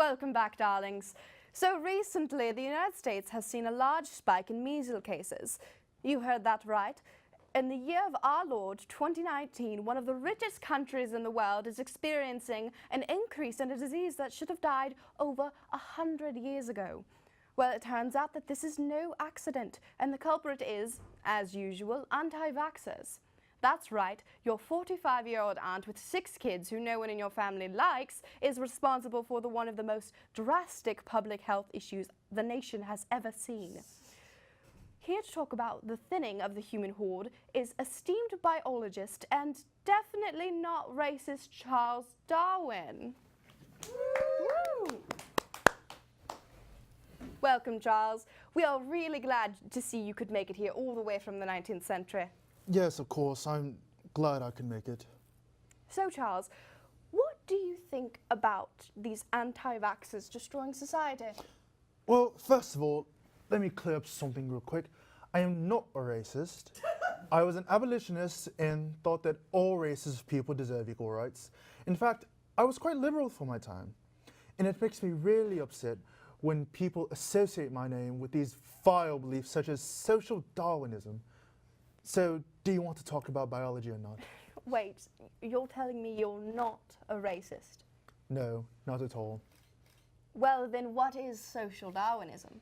Welcome back, darlings. So recently, the United States has seen a large spike in measles cases. You heard that right. In the year of our Lord, 2019, one of the richest countries in the world is experiencing an increase in a disease that should have died over 100 years ago. Well, it turns out that this is no accident, and the culprit is, as usual, anti-vaxxers. That's right, your 45-year-old aunt with 6 kids who no one in your family likes is responsible for one of the most drastic public health issues the nation has ever seen. Here to talk about the thinning of the human horde is esteemed biologist and definitely not racist Charles Darwin. Woo! Welcome, Charles. We are really glad to see you could make it here all the way from the 19th century. Yes, of course. I'm glad I could make it. So, Charles, what do you think about these anti-vaxxers destroying society? Well, first of all, let me clear up something real quick. I am not a racist. I was an abolitionist and thought that all races of people deserve equal rights. In fact, I was quite liberal for my time. And it makes me really upset when people associate my name with these vile beliefs such as social Darwinism. So, do you want to talk about biology or not? Wait, you're telling me you're not a racist? No, not at all. Well, then what is social Darwinism?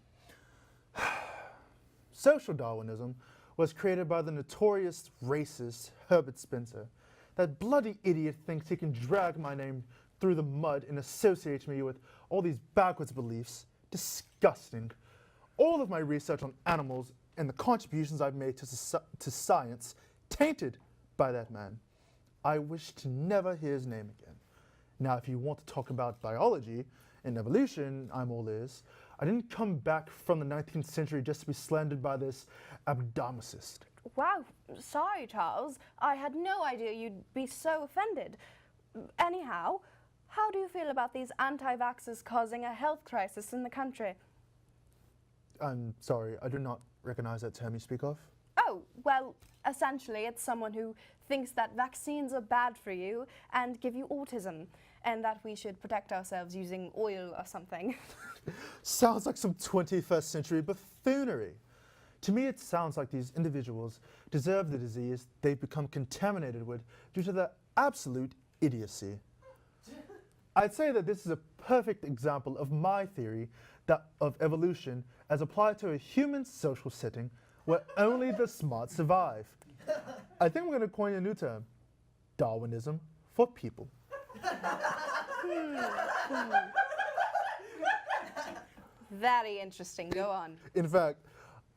Social Darwinism was created by the notorious racist Herbert Spencer. That bloody idiot thinks he can drag my name through the mud and associate me with all these backwards beliefs. Disgusting. All of my research on animals and the contributions I've made to science tainted by that man. I wish to never hear his name again. Now, if you want to talk about biology and evolution, I'm all ears. I didn't come back from the 19th century just to be slandered by this abdomicist. Wow, sorry, Charles. I had no idea you'd be so offended. Anyhow, how do you feel about these anti-vaxxers causing a health crisis in the country? I'm sorry, I do not recognize that term you speak of. Oh, well, essentially it's someone who thinks that vaccines are bad for you and give you autism, and that we should protect ourselves using oil or something. Sounds like some 21st century buffoonery. To me, it sounds like these individuals deserve the disease they've become contaminated with due to their absolute idiocy. I'd say that this is a perfect example of my theory of evolution as applied to a human social setting where only the smart survive. I think we're going to coin a new term, Darwinism for people. Very interesting. Go on. In fact,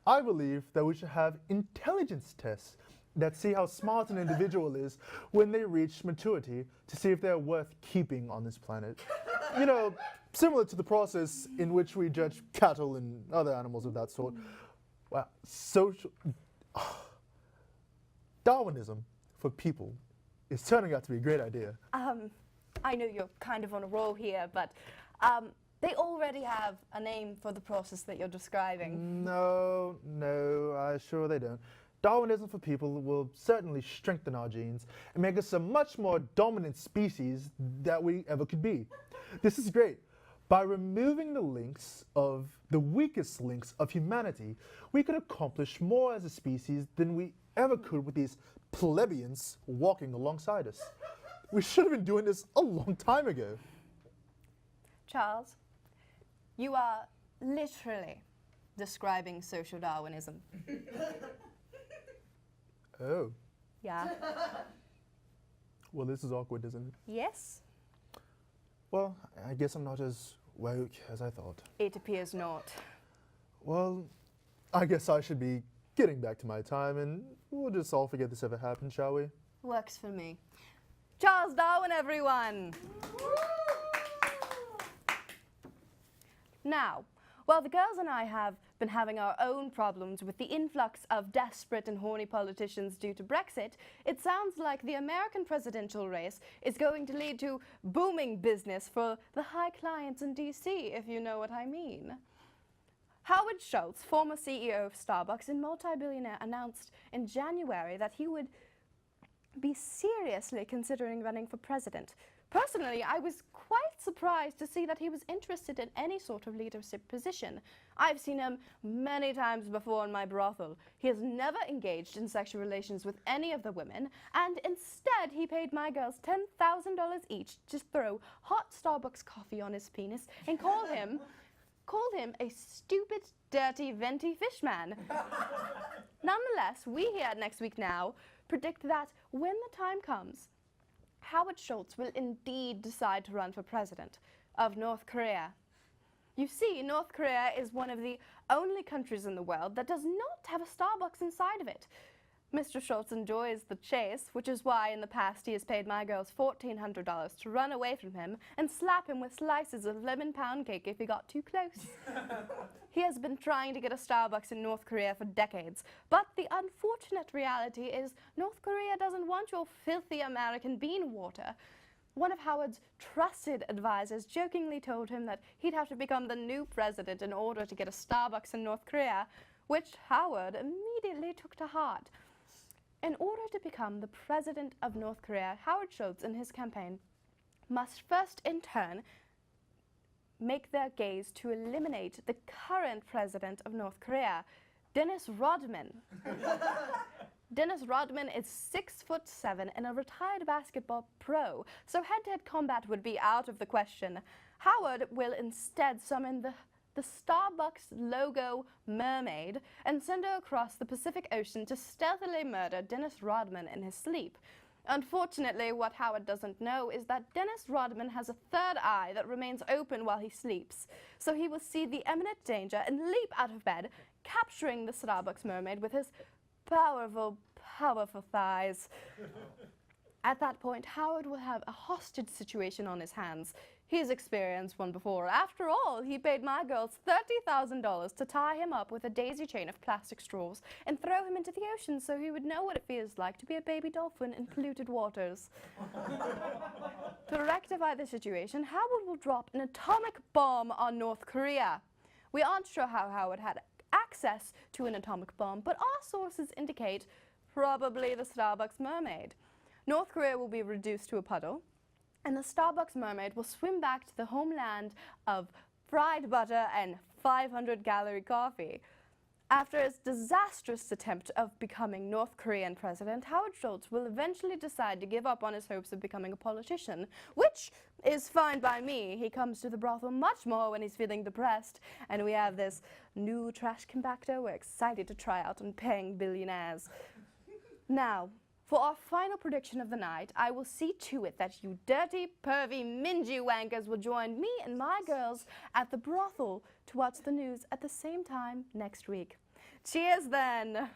I believe that we should have intelligence tests that see how smart an individual is when they reach maturity to see if they're worth keeping on this planet. You know, similar to the process in which we judge cattle and other animals of that sort. Wow, Darwinism for people is turning out to be a great idea. I know you're kind of on a roll here, but they already have a name for the process that you're describing. No, I'm sure they don't. Darwinism for people will certainly strengthen our genes and make us a much more dominant species that we ever could be. This is great. By removing the weakest links of humanity, we could accomplish more as a species than we ever could with these plebeians walking alongside us. We should have been doing this a long time ago. Charles, you are literally describing social Darwinism. Oh. Yeah. Well, this is awkward, isn't it? Yes? Well, I guess I'm not as woke as I thought. It appears not. Well, I guess I should be getting back to my time, and we'll just all forget this ever happened, shall we? Works for me. Charles Darwin, everyone! Now, while the girls and I have been having our own problems with the influx of desperate and horny politicians due to Brexit, it sounds like the American presidential race is going to lead to booming business for the high clients in DC, if you know what I mean. Howard Schultz, former CEO of Starbucks and multi-billionaire, announced in January that he would be seriously considering running for president, Personally, I was quite surprised to see that he was interested in any sort of leadership position. I've seen him many times before in my brothel. He has never engaged in sexual relations with any of the women, and instead he paid my girls $10,000 each to throw hot Starbucks coffee on his penis and called him a stupid, dirty, venti fishman. Nonetheless, we here at Next Week Now predict that when the time comes, Howard Schultz will indeed decide to run for president of North Korea. You see, North Korea is one of the only countries in the world that does not have a Starbucks inside of it. Mr. Schultz enjoys the chase, which is why in the past he has paid my girls $1,400 to run away from him and slap him with slices of lemon pound cake if he got too close. He has been trying to get a Starbucks in North Korea for decades, but the unfortunate reality is North Korea doesn't want your filthy American bean water. One of Howard's trusted advisors jokingly told him that he'd have to become the new president in order to get a Starbucks in North Korea, which Howard immediately took to heart. In order to become the president of North Korea, Howard Schultz and his campaign must first, in turn, make their gaze to eliminate the current president of North Korea, Dennis Rodman. Dennis Rodman is 6'7" and a retired basketball pro, so head-to-head combat would be out of the question. Howard will instead summon the Starbucks logo mermaid and send her across the Pacific Ocean to stealthily murder Dennis Rodman in his sleep. Unfortunately, what Howard doesn't know is that Dennis Rodman has a third eye that remains open while he sleeps, so he will see the imminent danger and leap out of bed, capturing the Starbucks mermaid with his powerful thighs. At that point, Howard will have a hostage situation on his hands. He has experienced one before. After all, he paid my girls $30,000 to tie him up with a daisy chain of plastic straws and throw him into the ocean so he would know what it feels like to be a baby dolphin in polluted waters. To rectify the situation, Howard will drop an atomic bomb on North Korea. We aren't sure how Howard had access to an atomic bomb, but our sources indicate probably the Starbucks mermaid. North Korea will be reduced to a puddle, and the Starbucks mermaid will swim back to the homeland of fried butter and 500-calorie coffee. After his disastrous attempt of becoming North Korean president, Howard Schultz will eventually decide to give up on his hopes of becoming a politician, which is fine by me. He comes to the brothel much more when he's feeling depressed, and we have this new trash compactor we're excited to try out on paying billionaires. Now, for our final prediction of the night, I will see to it that you dirty, pervy, mingy wankers will join me and my girls at the brothel to watch the news at the same time next week. Cheers then!